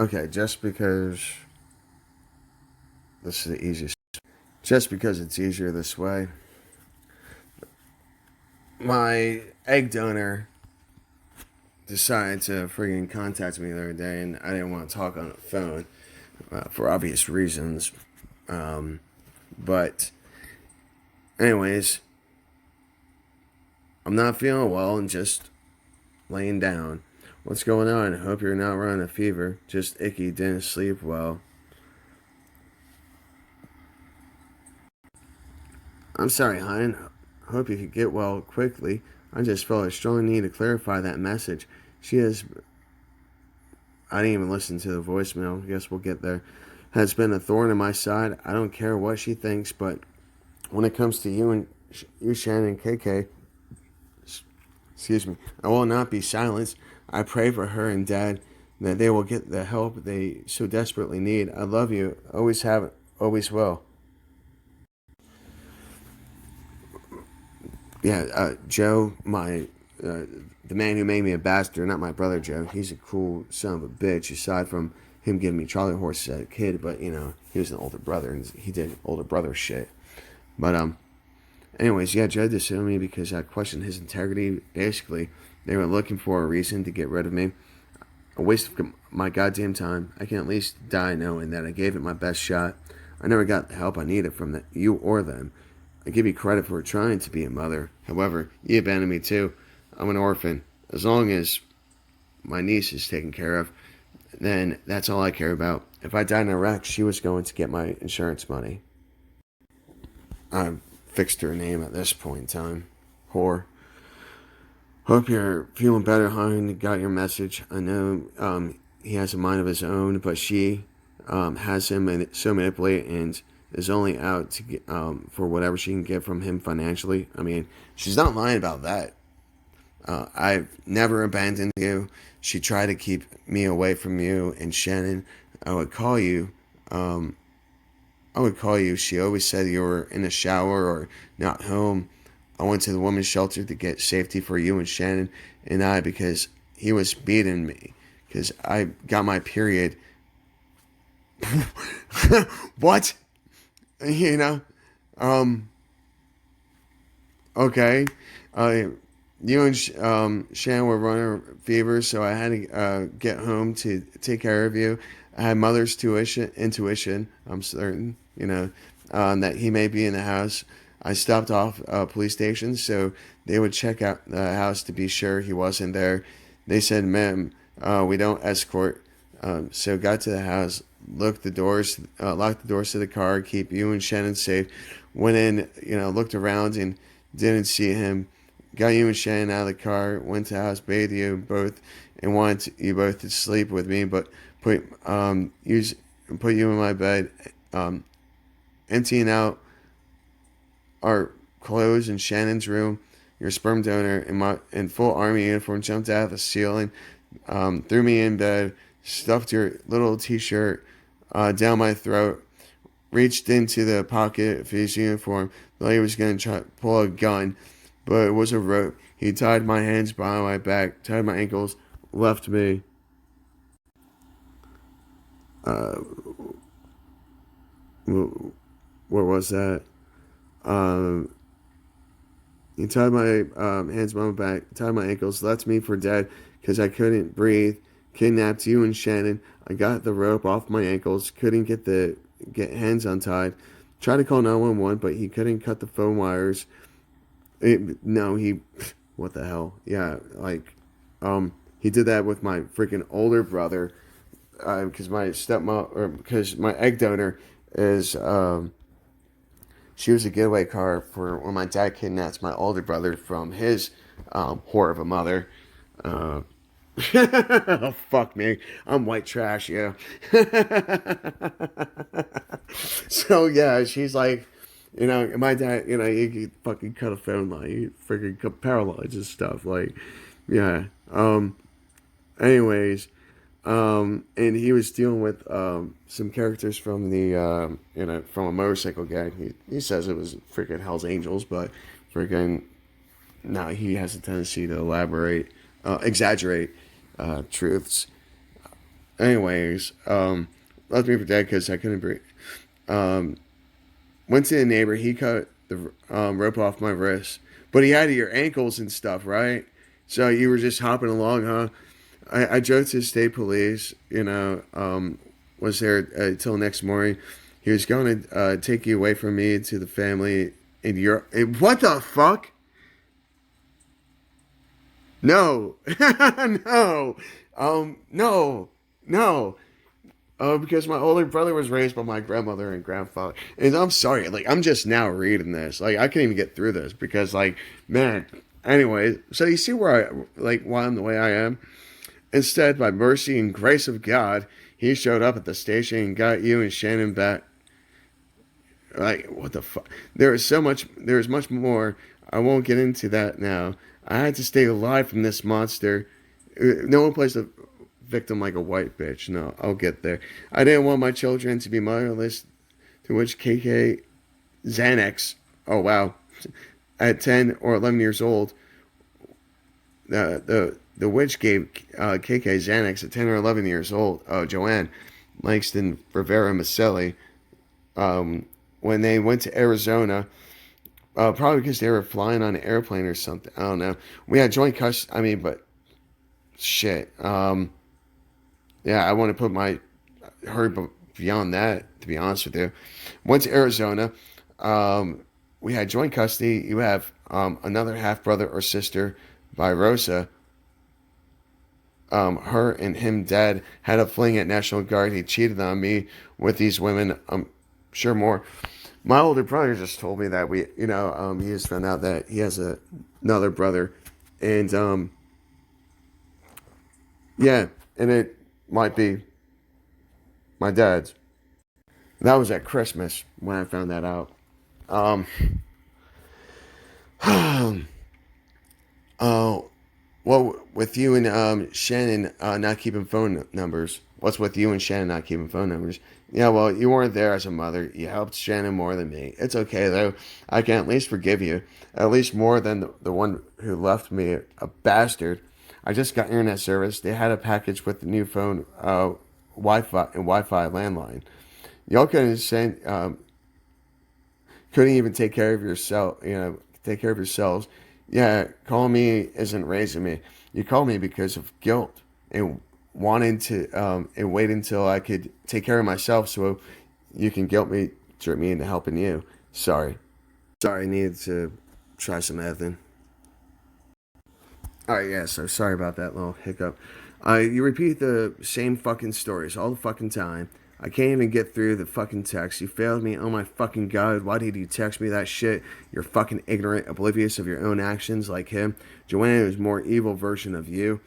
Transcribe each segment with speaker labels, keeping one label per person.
Speaker 1: Okay, just because this is the easiest. Just because it's easier this way. My egg donor decided to friggin' contact me the other day, and I didn't want to talk on the phone for obvious reasons. Um, but, anyways, I'm not feeling well and just laying down. What's going on? I hope you're not running a fever. Just icky, didn't sleep well. I'm sorry, hon. Hope you could get well quickly. I just felt a strong need to clarify that message. She has. I didn't even listen to the voicemail. I guess we'll get there. Has been a thorn in my side. I don't care what she thinks, but when it comes to you, Shannon, KK, excuse me, I will not be silenced. I pray for her and Dad that they will get the help they so desperately need. I love you. Always have, always will. Yeah, Joe, uh, the man who made me a bastard, not my brother Joe. He's a cool son of a bitch. Aside from him giving me Charlie horses as a kid, but he was an older brother and he did older brother shit. But anyways, yeah, Joe disowned me because I questioned his integrity. Basically, they were looking for a reason to get rid of me. A waste of my goddamn time. I can at least die knowing that I gave it my best shot. I never got the help I needed from you or them. I give you credit for trying to be a mother. However, you abandoned me too. I'm an orphan. As long as my niece is taken care of, then that's all I care about. If I died in Iraq, she was going to get my insurance money. I fixed her name at this point in time. Whore. Hope you're feeling better, hon. Got your message. I know he has a mind of his own, but she has him so manipulated and is only out to get, for whatever she can get from him financially. I mean, she's not lying about that. I've never abandoned you. She tried to keep me away from you and Shannon. I would call you. Um, I would call you. She always said you were in the shower or not home. I went to the women's shelter to get safety for you and Shannon and I because he was beating me because I got my period. What? You know? Um, okay. Uh, you and Shannon were running a fever, so I had to get home to take care of you. I had mother's intuition, I'm certain, that he may be in the house. I stopped off police stations so they would check out the house to be sure he wasn't there. They said, "Ma'am, we don't escort." So got to the house, locked the doors to the car, keep you and Shannon safe. Went in, looked around and didn't see him. Got you and Shannon out of the car, went to the house, bathed you both, and wanted you both to sleep with me, but put use put you in my bed, um, emptying out our clothes in Shannon's room. Your sperm donor in full army uniform jumped out of the ceiling, threw me in bed, stuffed your little T-shirt down my throat, reached into the pocket of his uniform, thought he was going to try to pull a gun, but it was a rope. He tied my hands behind my back, tied my ankles, left me. Uh, what was that? Um, he tied my hands behind my back, tied my ankles, left me for dead because I couldn't breathe. Kidnapped you and Shannon. I got the rope off my ankles, couldn't get hands untied. Tried to call 911, but he couldn't cut the phone wires. No, what the hell? Yeah, he did that with my freaking older brother, because my stepmom, or because my egg donor is, she was a getaway car for when my dad kidnapped my older brother from his, whore of a mother. Uh, oh, fuck me. I'm white trash, yeah. So, yeah, she's like, my dad, he fucking cut a phone line. He freaking got paralyzed and stuff. Like, yeah. Anyways, and he was dealing with some characters from from a motorcycle gang. He says it was freaking Hell's Angels, but freaking, no, he has a tendency to exaggerate truths. Anyways, left me for dead because I couldn't breathe. Um, Went to the neighbor. He cut the rope off my wrist, but he had your ankles and stuff, right? So you were just hopping along, huh? I drove to the state police. Was there till next morning. He was going to take you away from me to the family in Europe. What the fuck? No, no, no, no. Because my older brother was raised by my grandmother and grandfather. And I'm sorry, like I'm just now reading this. Like I can't even get through this because like, man. Anyway, so you see where why I'm the way I am? Instead, by mercy and grace of God, he showed up at the station and got you and Shannon back. Like, what the fuck? There is much more. I won't get into that now. I had to stay alive from this monster. No one plays a victim like a white bitch. No, I'll get there. I didn't want my children to be motherless, to which KK Xanax, oh wow, at 10 or 11 years old, the witch gave KK Xanax at 10 or 11 years old, Joanne Langston Rivera Maselli, when they went to Arizona, probably because they were flying on an airplane or something. I don't know. We had joint custody. I mean, but shit. Yeah, I want to put my her beyond that. To be honest with you, went to Arizona. We had joint custody. You have another half brother or sister by Rosa. Her and him dead had a fling at National Guard. He cheated on me with these women. I'm sure more. My older brother just told me that he just found out that he has another brother, and yeah, and it might be my dad's. That was at Christmas when I found that out. Um, oh, well, with you and Shannon not keeping phone numbers. What's with you and Shannon not keeping phone numbers? Yeah, well, you weren't there as a mother. You helped Shannon more than me. It's okay, though. I can at least forgive you. At least more than the one who left me a bastard. I just got internet service. They had a package with the new phone, Wi-Fi and Wi-Fi landline. Y'all couldn't even take care of yourself. Take care of yourselves. Yeah, calling me isn't raising me. You called me because of guilt and wanting to and wait until I could take care of myself so you can trip me into helping you. Sorry. Sorry, I needed to try some ething. Alright, yeah, so sorry about that little hiccup. You repeat the same fucking stories all the fucking time. I can't even get through the fucking text. You failed me. Oh my fucking god. Why did you text me that shit? You're fucking ignorant, oblivious of your own actions like him. Joanna is a more evil version of you.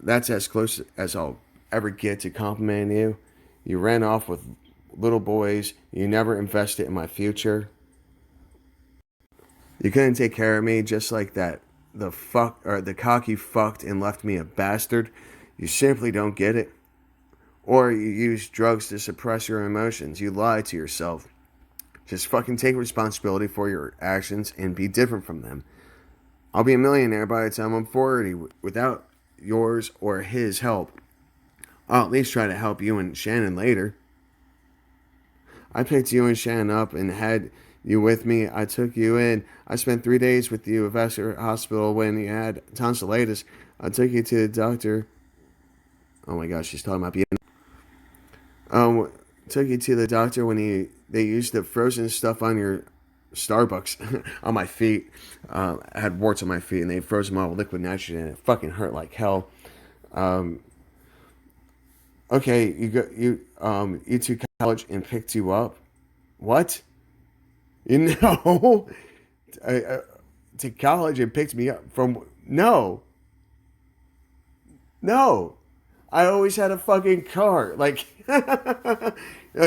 Speaker 1: That's as close as I'll ever get to complimenting you. You ran off with little boys. You never invested in my future. You couldn't take care of me just like that. The cock you fucked and left me a bastard. You simply don't get it. Or you use drugs to suppress your emotions. You lie to yourself. Just fucking take responsibility for your actions and be different from them. I'll be a millionaire by the time I'm 40 without yours or his help. I'll at least try to help you and Shannon later. I picked you and Shannon up and had you with me. I took you in. I spent 3 days with you at Vassar Hospital when you had tonsillitis. I took you to the doctor. Oh my gosh, she's talking about being. Took you to the doctor when they used the frozen stuff on your Starbucks on my feet. I had warts on my feet and they froze them all with liquid nitrogen and it fucking hurt like hell. Okay, you to college and picked you up. What? You know, to college and picked me up from no. I always had a fucking car. Like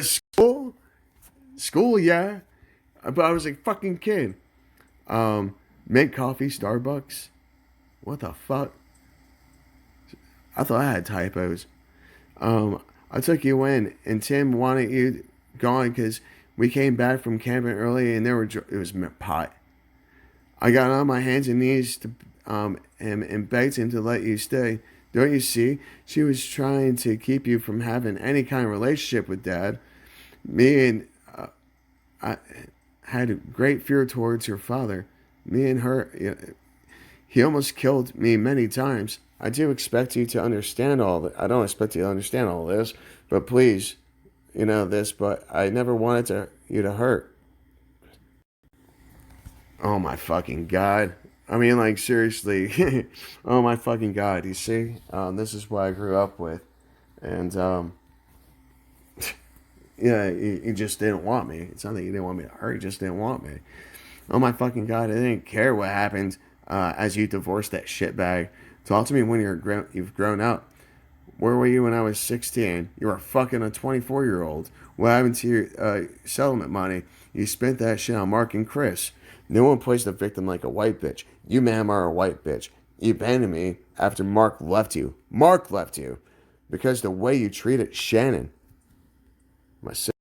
Speaker 1: school, yeah. But I was a fucking kid. Mint coffee, Starbucks. What the fuck? I thought I had typos. I took you in, and Tim wanted you gone because we came back from camping early, and it was pot. I got on my hands and knees to and begged him to let you stay. Don't you see? She was trying to keep you from having any kind of relationship with Dad. Me and I had a great fear towards your father. Me and her, he almost killed me many times. I do expect you to understand all that. I don't expect you to understand all this, but please, this. But I never wanted you to hurt. Oh my fucking god. I mean, like, seriously. Oh my fucking god. You see, this is what I grew up with, and yeah, he just didn't want me. It's not that he didn't want me to hurt. He just didn't want me. Oh my fucking god. I didn't care what happened as you divorced that shitbag. Talk to me when you've grown up. Where were you when I was 16? You were fucking a 24-year-old. What happened to your settlement money? You spent that shit on Mark and Chris. No one plays the victim like a white bitch. You, ma'am, are a white bitch. You abandoned me after Mark left you. Mark left you. Because the way you treated Shannon, my sister.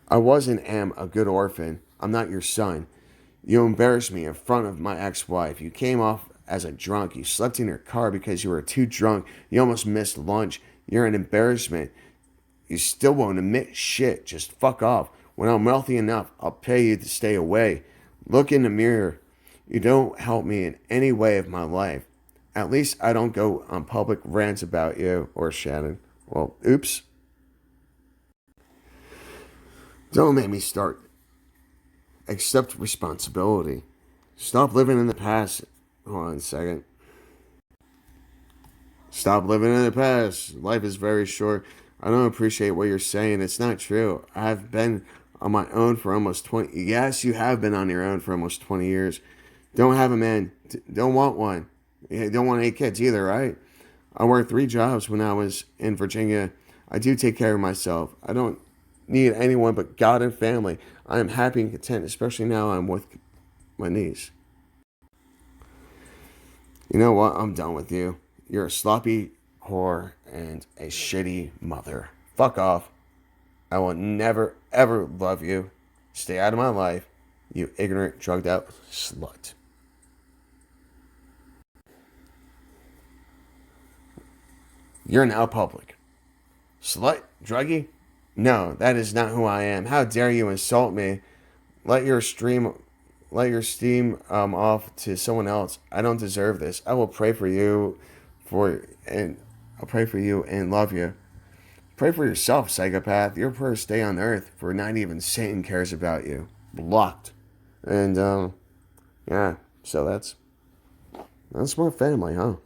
Speaker 1: I was and am a good orphan. I'm not your son. You embarrassed me in front of my ex-wife. You came off as a drunk. You slept in your car because you were too drunk. You almost missed lunch. You're an embarrassment. You still won't admit shit. Just fuck off. When I'm wealthy enough, I'll pay you to stay away. Look in the mirror. You don't help me in any way of my life. At least I don't go on public rants about you or Shannon. Well, oops. Don't make me start. Accept responsibility. Stop living in the past. Hold on a second. Stop living in the past. Life is very short. I don't appreciate what you're saying. It's not true. I've been on my own for almost 20. Yes, you have been on your own for almost 20 years. Don't have a man. Don't want one. You don't want any kids either, right? I worked 3 jobs when I was in Virginia. I do take care of myself. I don't need anyone but God and family. I am happy and content, especially now I'm with my niece. You know what? I'm done with you. You're a sloppy whore and a shitty mother. Fuck off. I will never, ever love you. Stay out of my life, you ignorant, drugged out slut. You're now public. Slut? Druggie? No, that is not who I am. How dare you insult me? Let your stream let your steam off to someone else. I don't deserve this. I will pray for you and I'll pray for you and love you. Pray for yourself, psychopath. Your prayers stay on earth, for not even Satan cares about you. Blocked. And yeah, so that's my family, huh?